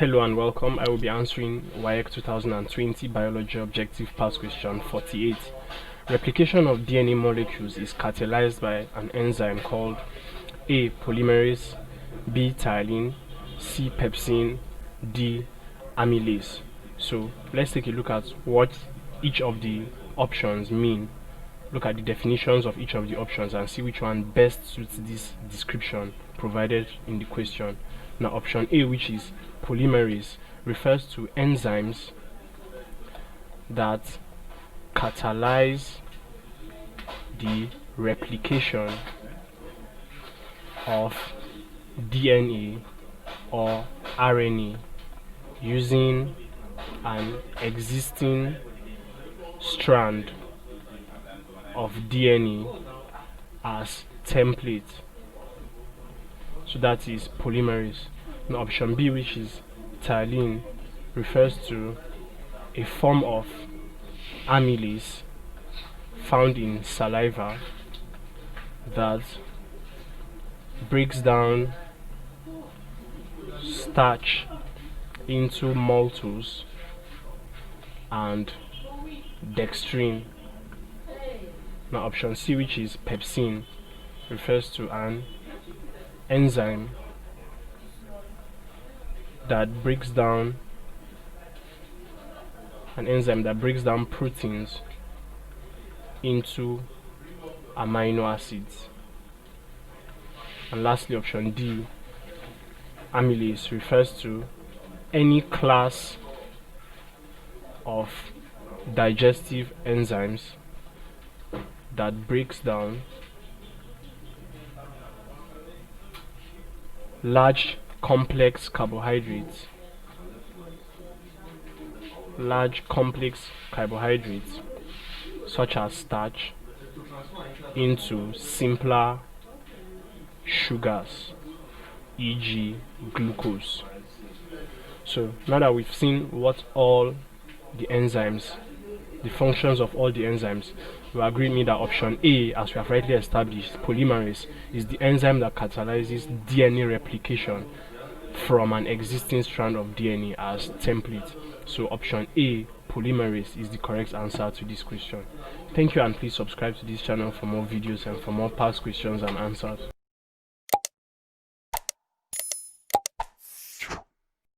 Hello and welcome. I will be answering WAEC 2020 Biology Objective Past Question 48. Replication of DNA molecules is catalyzed by an enzyme called A. Polymerase, B. Thylene, C. Pepsin, D. Amylase. So let's take a look at what each of the options mean. Look at the definitions of each of the options and see which one best suits this description provided in the question. Now option A, which is polymerase, refers to enzymes that catalyze the replication of DNA or RNA using an existing strand of DNA as template. So that is polymerase. Now option B, which is thylene, refers to a form of amylase found in saliva that breaks down starch into maltose and dextrine. Now option C, which is pepsin, refers to an enzyme that breaks down proteins into amino acids. And lastly, option D, amylase, refers to any class of digestive enzymes that breaks down large complex carbohydrates such as starch into simpler sugars, e.g. glucose. So now that we've seen what all the enzymes, the functions of all the enzymes, you agree with me that option A, as we have rightly established, polymerase, is the enzyme that catalyzes DNA replication from an existing strand of DNA as template. So option A, polymerase, is the correct answer to this question. Thank you, and please subscribe to this channel for more videos and for more past questions and answers.